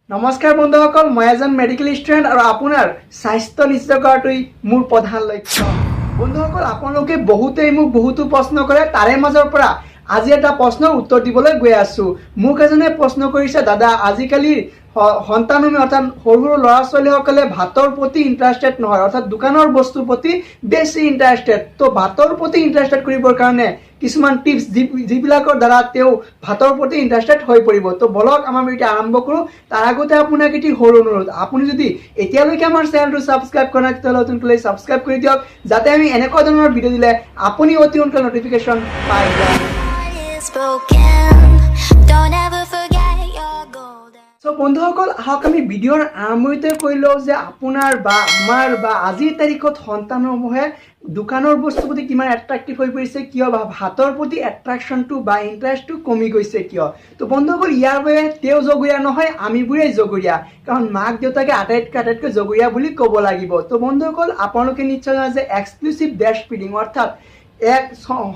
নমস্কাৰ বন্ধুসকল, মই এজন মেডিকেল ষ্টুডেণ্ট আৰু আপোনাৰ স্বাস্থ্য নিশ্চিত কৰাটোই মোৰ প্ৰধান লক্ষ্য। বন্ধুসকল, আপোনালোকে বহুতেই মোক বহুতো প্ৰশ্ন কৰে, তাৰে মাজৰ পৰা আজি এটা প্ৰশ্নৰ উত্তৰ দিবলৈ গৈ আছোঁ। মোক এজনে প্ৰশ্ন কৰিছে, দাদা আজিকালি সন্তানসমূহ অৰ্থাৎ সৰু সৰু ল'ৰা ছোৱালীসকলে ভাতৰ প্ৰতি ইণ্টাৰেষ্টেড নহয়, অৰ্থাৎ দোকানৰ বস্তুৰ প্ৰতি বেছি ইণ্টাৰেষ্টেড। তো ভাতৰ প্ৰতি ইণ্টাৰেষ্টেড কৰিবৰ কাৰণে কিছুমান টিপছ যিবিলাকৰ দ্বাৰা তেওঁ ভাতৰ প্ৰতি ইণ্টাৰেষ্টেড হৈ পৰিব। তো বলক আমাৰ ভিডিঅ' আৰম্ভ কৰোঁ। তাৰ আগতে আপোনাক এটি সৰু অনুৰোধ, আপুনি যদি এতিয়ালৈকে আমাৰ চেনেলটো ছাবস্ক্ৰাইব কৰা নাই তেতিয়াহ'লে নতুনকৈ ছাবস্ক্ৰাইব কৰি দিয়ক, যাতে আমি এনেকুৱা ধৰণৰ ভিডিঅ' দিলে আপুনি অতি সোনকালে নটিফিকেশ্যন পাই যায়। বন্ধুসকল, আহক আমি ভিডিঅ'ৰ আৰম্ভণিতে কৈ লওঁ যে আপোনাৰ বা আমাৰ বা আজিৰ তাৰিখত সন্তানসমূহে দোকানৰ বস্তুৰ প্ৰতি কিমান এট্ৰাক্টিভ হৈ পৰিছে, কিয় বা ভাতৰ প্ৰতি এট্ৰাকশ্যনটো বা ইণ্টাৰেষ্টটো কমি গৈছে কিয়। তো বন্ধুসকল, ইয়াৰ বাবে তেওঁ জগৰীয়া নহয়, আমিবোৰেই জগৰীয়া, কাৰণ মাক দেউতাকে আটাইতকৈ জগৰীয়া বুলি ক'ব লাগিব। তো বন্ধুসকল, আপোনালোকে নিশ্চয় জানে যে এক্সক্লুচিভ ব্ৰেষ্ট ফিডিং অৰ্থাৎ এক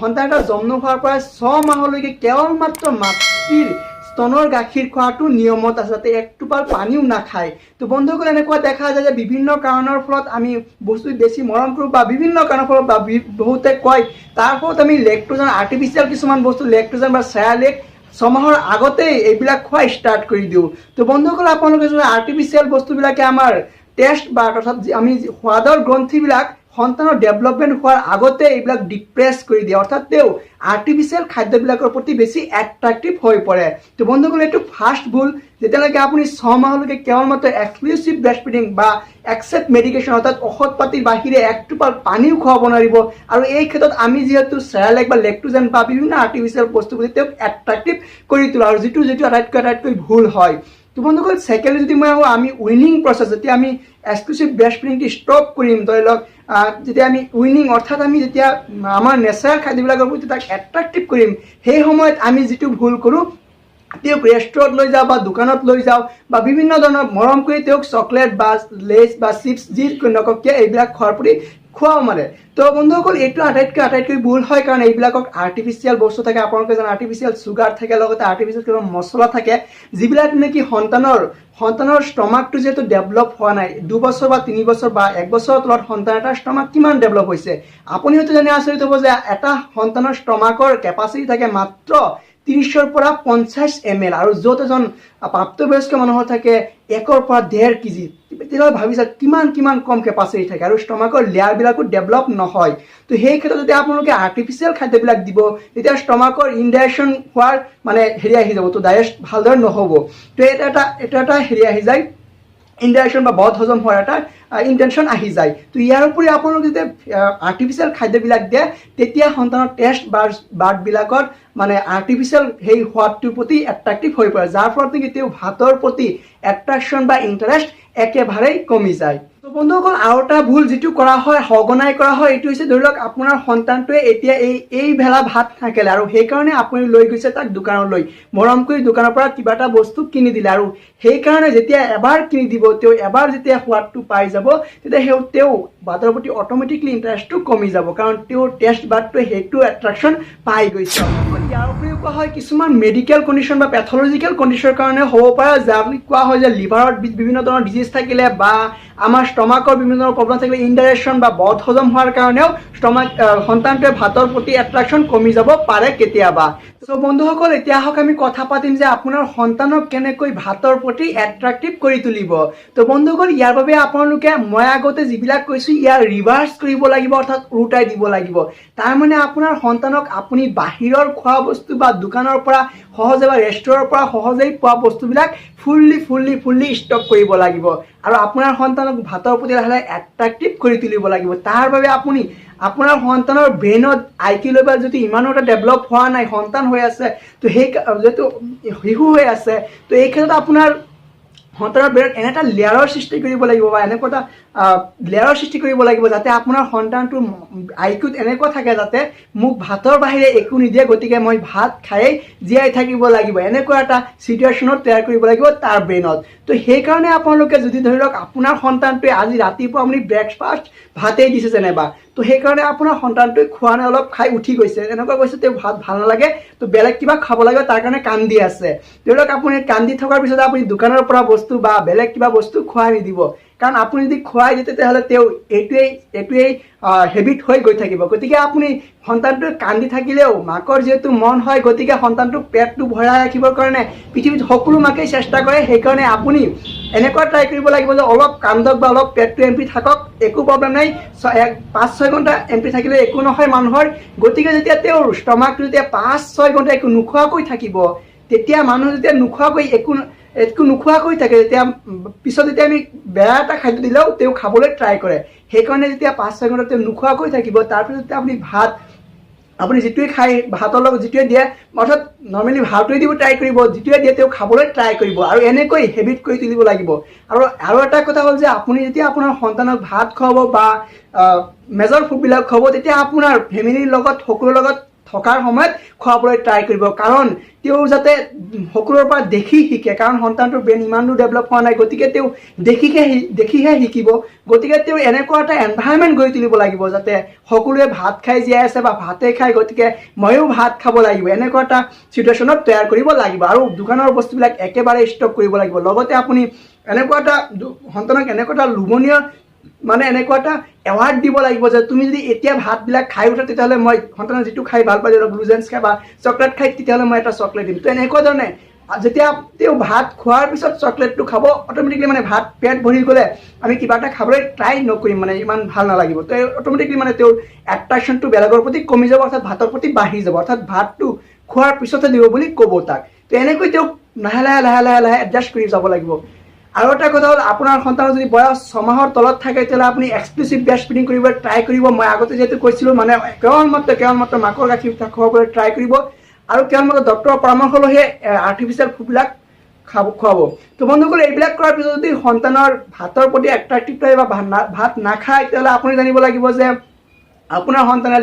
সন্তান এটা জন্ম হোৱাৰ পৰা 6 মাহলৈকে কেৱল মাত্ৰ মাতৃৰ স্তনৰ গাখীৰ খোৱাটো নিয়মত আছে, যাতে এক টোপাল পানীও নাখায়। তো বন্ধুসকল, এনেকুৱা দেখা যায় যে বিভিন্ন কাৰণৰ ফলত আমি বস্তু বেছি মৰম কৰোঁ বা বিভিন্ন কাৰণৰ ফলত বা বহুতে কয় তাৰ ফলত আমি লেক্টোজেন আৰ্টিফিচিয়েল কিছুমান বস্তু লেক্টোজেন বা চেয়ালেক 6 মাহৰ আগতেই এইবিলাক খোৱা ষ্টাৰ্ট কৰি দিওঁ। তো বন্ধুসকল, আপোনালোকে যদি আৰ্টিফিচিয়েল বস্তুবিলাকে আমাৰ টেষ্ট বা অৰ্থাৎ আমি সোৱাদৰ গ্ৰন্থিবিলাক সন্তানৰ ডেভেলপমেণ্ট হোৱাৰ আগতে এইবিলাক ডিপ্ৰেছ কৰি দিয়ে, অৰ্থাৎ তেওঁ আৰ্টিফিচিয়েল খাদ্যবিলাকৰ প্ৰতি বেছি এট্ৰাক্টিভ হৈ পৰে। তো বন্ধুসকল, এইটো ফাৰ্ষ্ট ভুল। যেতিয়ালৈকে আপুনি 6 মাহলৈকে কেৱল মাত্ৰ এক্সক্লুচিভ ব্ৰেষ্ট ফিডিং বা এক্সেপ্ট মেডিকেশ্যন অৰ্থাৎ ঔষধ পাতিৰ বাহিৰে এক টোপাল পানীও খুৱাব নোৱাৰিব। আৰু এই ক্ষেত্ৰত আমি যিহেতু চেৰালেক বা লেক্টোজেন বা বিভিন্ন আৰ্টিফিচিয়েল বস্তু প্ৰতি তেওঁক এট্ৰাক্টিভ কৰি তোলা, আৰু যিটো আটাইতকৈ ভুল হয়। তো বন্ধুসকল, ছেকেণ্ডলি যদি মই আহোঁ, আমি উইনিং প্ৰচেছ, যেতিয়া আমি এক্সক্লুচিভ ব্ৰেষ্ট ফিডিংটো ষ্টপ কৰিম, ধৰি লওক যেতিয়া আমি উইনিং অৰ্থাৎ আমি যেতিয়া আমাৰ নেচাৰেল খাদ্যবিলাকৰ প্ৰতি তাক এট্ৰাক্টিভ কৰিম, সেই সময়ত আমি যিটো ভুল কৰোঁ, তেওঁক ৰেষ্টুৰেণ্টত লৈ যাওঁ বা দোকানত লৈ যাওঁ বা বিভিন্ন ধৰণৰ মৰম কৰি তেওঁক চকলেট বা লেজ বা চিপছ যি নকওক কিয় এইবিলাক খোৱাৰ প্ৰতি খোৱাও মানে। তো বন্ধুসকল, এইটো আটাইতকৈ ভুল হয়, কাৰণ এইবিলাকক আৰ্টিফিচিয়েল বস্তু থাকে, আপোনালোকে জানে আৰ্টিফিচিয়েল চুগাৰ থাকে, লগতে আৰ্টিফিচিয়েল কিছুমান মছলা থাকে, যিবিলাক নেকি সন্তানৰ ষ্টমাকটো যিহেতু ডেভেলপ হোৱা নাই, 2 বছৰ বা 3 বছৰ বা 1 বছৰৰ তলত সন্তান এটাৰ ষ্টমাক কিমান ডেভেলপ হৈছে। আপুনি হয়তো জানি আচৰিত হ'ব যে এটা সন্তানৰ ষ্টমাকৰ কেপাচিটি থাকে মাত্ৰ 30ৰ পৰা 50 ml, আৰু য'ত এজন প্ৰাপ্তবয়স্ক মানুহৰ থাকে 1ৰ পৰা 1.5 কেজি। তেতিয়াহ'লে ভাবিছা কিমান কম কেপাচিটি থাকে, আৰু ষ্টমাকৰ লেয়াৰবিলাকো ডেভেলপ নহয়। তো সেই ক্ষেত্ৰত যদি আপোনালোকে আৰ্টিফিচিয়েল খাদ্যবিলাক দিব, তেতিয়া ষ্টমাকৰ ইনডাইজেশ্যন হোৱাৰ মানে আহি যাব, তো ডাইজেষ্ট ভালদৰে নহ'ব। তো এটা আহি যায়, ইনডাইজেশ্যন বা বদ হজম হোৱাৰ এটা ইণ্টেনশ্যন আহি যায়। তো ইয়াৰ উপৰি আপোনালোকে যেতিয়া আৰ্টিফিচিয়েল খাদ্যবিলাক দিয়ে, তেতিয়া সন্তানৰ টেষ্ট বাৰ্ডবিলাকত মানে আৰ্টিফিচিয়েল সেই সোৱাদটোৰ প্ৰতি এট্ৰাক্টিভ হৈ পৰে, যাৰ ফলত নেকি তেওঁ ভাতৰ প্ৰতি এট্ৰাকশ্যন বা ইণ্টাৰেষ্ট একেবাৰেই কমি যায়। তো বন্ধুসকল, আৰু এটা ভুল যিটো কৰা হয়, সঘনাই কৰা হয়, এইটো হৈছে ধৰি লওক আপোনাৰ সন্তানটোৱে এতিয়া এই ভেলা ভাত নাখালে, আৰু সেইকাৰণে আপুনি লৈ গৈছে তাক দোকানলৈ, মৰম কৰি দোকানৰ পৰা কিবা এটা বস্তু কিনি দিলে, আৰু সেইকাৰণে যেতিয়া এবাৰ কিনি দিব, তেওঁ এবাৰ যেতিয়া সোৱাদটো পাই যাব, তেতিয়া তেওঁ ভাতৰ প্ৰতি অট'মেটিকলি ইণ্টাৰেষ্টটো কমি যাব, কাৰণ তেওঁৰ টেষ্ট বাৰ্ডটোৱে সেইটো এট্ৰাকশ্যন পাই গৈছে। ইয়াৰ উপৰিও কোৱা হয় কিছুমান মেডিকেল কণ্ডিশ্যন বা পেথলজিকেল কণ্ডিশ্যনৰ কাৰণে হ'ব পাৰে, যাক কোৱা হয় যে লিভাৰত বিভিন্ন ধৰণৰ ডিজিজ থাকিলে বা আমাৰ ষ্টমাকৰ বিভিন্ন ধৰণৰ প্ৰব্লেম থাকিলে, ইনডাইজেশ্যন বা বদ হজম হোৱাৰ কাৰণেও সন্তানটোৱে ভাতৰ প্ৰতি এট্ৰাকশ্যন কমি যাব পাৰে কেতিয়াবা। চ' বন্ধুসকল, এতিয়া আহক আমি কথা পাতিম যে আপোনাৰ সন্তানক কেনেকৈ ভাতৰ প্ৰতি এট্ৰাক্টিভ কৰি তুলিব। তো বন্ধুসকল, ইয়াৰ বাবে আপোনালোকে মই আগতে যিবিলাক কৈছোঁ ইয়াৰ ৰিভাৰ্চ কৰিব লাগিব, অৰ্থাৎ উল্টাই দিব লাগিব। তাৰমানে আপোনাৰ সন্তানক আপুনি বাহিৰৰ খোৱা বস্তু বা দোকানৰ পৰা সহজে বা ৰেষ্টুৰেণ্টৰ পৰা সহজেই পোৱা বস্তুবিলাক ফুল্লি ষ্টক কৰিব লাগিব, আৰু আপোনাৰ সন্তানক ভাতৰ প্ৰতি লাহে এট্ৰাক্টিভ কৰি তুলিব লাগিব। তাৰ বাবে আপুনি আপোনাৰ সন্তানৰ ব্ৰেইনত IQ লেভেল যদি ইমানো এটা ডেভেলপ হোৱা নাই, সন্তান হৈ আছে, তো সেই যিহেতু শিশু হৈ আছে, তো এই ক্ষেত্ৰত আপোনাৰ সন্তানৰ ব্ৰেইনত এনে এটা লেয়াৰৰ সৃষ্টি কৰিব লাগিব বা এনেকুৱা এটা লেয়াৰৰ সৃষ্টি কৰিব লাগিব, যাতে আপোনাৰ সন্তানটোৰ IQত এনেকুৱা থাকে যাতে মোক ভাতৰ বাহিৰে একো নিদিয়ে, গতিকে মই ভাত খায়েই জীয়াই থাকিব লাগিব, এনেকুৱা এটা চিটুৱেশ্যনত তৈয়াৰ কৰিব লাগিব তাৰ ব্ৰেইনত। তো সেইকাৰণে আপোনালোকে যদি ধৰি লওক আপোনাৰ সন্তানটোৱে আজি ৰাতিপুৱা আপুনি ব্ৰেকফাষ্ট ভাতেই দিছে যেনিবা, তো সেইকাৰণে আপোনাৰ সন্তানটোৱে খোৱা নাই, অলপ খাই উঠি গৈছে, এনেকুৱা কৈছে তেওঁ ভাত ভাল নালাগে, তো বেলেগ কিবা খাব লাগে, তাৰ কাৰণে কান্দি আছে। ধৰি লওক আপুনি কান্দি থকাৰ পিছত আপুনি দোকানৰ পৰা বস্তু বা বেলেগ কিবা বস্তু খুৱাই নিদিব, কাৰণ আপুনি যদি খুৱাই দিয়ে তেতিয়াহ'লে তেওঁ এইটোৱেই হেবিট হৈ গৈ থাকিব। গতিকে আপুনি সন্তানটোৱে কান্দি থাকিলেও মাকৰ যিহেতু মন হয়, গতিকে সন্তানটোক পেটটো ভৰাই ৰাখিবৰ কাৰণে পৃথিৱীত সকলো মাকেই চেষ্টা কৰে। সেইকাৰণে আপুনি এনেকুৱা ট্ৰাই কৰিব লাগিব যে অলপ কান্দক বা অলপ পেটটো এম্পটি থাকক, একো প্ৰব্লেম নাই, 5-6 ঘণ্টা এম্পটি থাকিলে একো নহয় মানুহৰ। গতিকে যেতিয়া তেওঁৰ ষ্টমাকটো যেতিয়া 5-6 ঘণ্টা একো নোখোৱাকৈ থাকিব, তেতিয়া মানুহ যেতিয়া নোখোৱাকৈ একো নোখোৱাকৈ থাকে, তেতিয়া পিছত যেতিয়া আমি বেয়া এটা খাদ্য দিলেও তেওঁ খাবলৈ ট্ৰাই কৰে। সেইকাৰণে যেতিয়া 5-6 ঘণ্টা তেওঁ নোখোৱাকৈ থাকিব, তাৰপিছত যেতিয়া আপুনি ভাত আপুনি যিটোৱে খাই ভাতৰ লগত যিটোৱে দিয়ে, অৰ্থাৎ নৰ্মেলি ভালটোৱে দিব ট্ৰাই কৰিব, যিটোৱে দিয়ে তেওঁ খাবলৈ ট্ৰাই কৰিব, আৰু এনেকৈ হেবিট কৰি তুলিব লাগিব। আৰু এটা কথা হ'ল যে আপুনি যেতিয়া আপোনাৰ সন্তানক ভাত খুৱাব বা মেজৰ ফুডবিলাক খুৱাব, তেতিয়া আপোনাৰ ফেমিলিৰ লগত সকলোৰ লগত থকাৰ সময়ত খুৱাবলৈ ট্ৰাই কৰিব, কাৰণ তেওঁ যাতে সকলোৰে পৰা দেখি শিকে, কাৰণ সন্তানটোৰ ব্ৰেইন ইমান দূৰ ডেভেলপ হোৱা নাই, গতিকে তেওঁ দেখিহে শিকিব। গতিকে তেওঁ এনেকুৱা এটা এনভাইৰনমেণ্ট গঢ়ি তুলিব লাগিব যাতে সকলোৱে ভাত খাই জীয়াই আছে বা ভাতে খাই, গতিকে ময়ো ভাত খাব লাগিব, এনেকুৱা এটা চিটুৱেশ্যনত তৈয়াৰ কৰিব লাগিব। আৰু দোকানৰ বস্তুবিলাক একেবাৰে ষ্টপ কৰিব লাগিব। লগতে আপুনি এনেকুৱা এটা সন্তানক এনেকুৱা এটা লোভনীয় এনেকুৱা এটা এৱাৰ্ড দিব লাগিব যে তুমি যদি এতিয়া ভাতবিলাক খাই উঠা, তেতিয়াহ'লে মই সন্তানে যিটো খাই ভাল পায়, ধৰক গ্লুজেন্স খাই বা চকলেট খাই, তেতিয়াহ'লে মই এটা চকলেট দিম। তো এনেকুৱা ধৰণে যেতিয়া তেওঁ ভাত খোৱাৰ পিছত চকলেটটো খাব, অট'মেটিকলি ভাত পেট ভৰি গ'লে আমি কিবা এটা খাবলৈ ট্ৰাই নকৰিম, ইমান ভাল নালাগিব। তো অট'মেটিকলি তেওঁৰ এট্ৰেকশ্যনটো বেলেগৰ প্ৰতি কমি যাব, অৰ্থাৎ ভাতৰ প্ৰতি বাঢ়ি যাব, অৰ্থাৎ ভাতটো খোৱাৰ পিছতে দিব বুলি ক'ব তাক। তো এনেকৈ তেওঁক লাহে লাহে এডজাষ্ট কৰি যাব লাগিব। আৰু এটা কথা হ'ল, আপোনাৰ সন্তানৰ যদি বয়স 6 মাহৰ তলত থাকে, তেতিয়াহ'লে আপুনি এক্সক্লুচিভ ব্ৰেষ্ট ফিডিং কৰিবলৈ ট্ৰাই কৰিব। মই আগতে যিহেতু কৈছিলোঁ, কেৱল মাত্ৰ মাকৰ গাখীৰ খুৱাবলৈ ট্ৰাই কৰিব, আৰু কেৱল ডক্তৰৰ পৰামৰ্শ লৈহে আৰ্টিফিচিয়েল ফুডবিলাক খুৱাব। তো বন্ধুসকল, এইবিলাক কৰাৰ পিছত যদি সন্তানৰ ভাতৰ প্ৰতি এট্ৰেক্টিভ হয় বা ভাত নাখায়, তেতিয়াহ'লে আপুনি জানিব লাগিব যে আপোনাৰ সন্তানে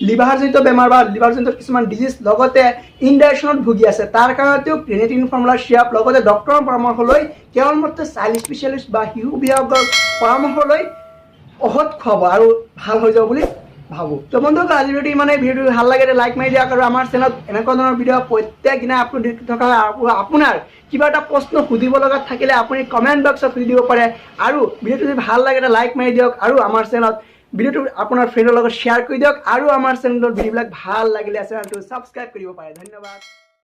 লিভাৰজনিত বেমাৰ বা লিভাৰজনিত কিছুমান ডিজিজ, লগতে ইনডাইজেশ্যনত ভুগি আছে। তাৰ কাৰণে তেওঁ ক্ৰিয়েটিন ফৰ্মুলা চিৰাপ, লগতে ডক্তৰৰ পৰামৰ্শ লৈ, কেৱল মাত্ৰ চাইল্ড স্পেচিয়েলিষ্ট বা শিশু বিভাগৰ পৰামৰ্শ লৈ ঔষধ খুৱাব আৰু ভাল হৈ যাব বুলি ভাবোঁ। তো বন্ধুসকল, আজি ভিডিঅ'টো ভাল লাগে লাইক মাৰি দিয়ক, আৰু আমাৰ চেনেলত এনেকুৱা ধৰণৰ ভিডিঅ' প্ৰত্যেক দিনাই আপলোড দি থকা। আপোনাৰ কিবা এটা প্ৰশ্ন সুধিব লগা থাকিলে আপুনি কমেণ্ট বক্সত সুধি দিব পাৰে, আৰু ভিডিঅ'টো যদি ভাল লাগে লাইক মাৰি দিয়ক, আৰু আমাৰ চেনেলত ভিডিঅ'টো আপোনাৰ ফ্ৰেণ্ডৰ লগত শ্বেয়াৰ কৰি দিয়ক, আৰু আমাৰ চেনেলৰ ভিডিঅ'বিলাক ভাল লাগিলে চেনেলটো ছাবস্ক্ৰাইব কৰিব পাৰে। ধন্যবাদ।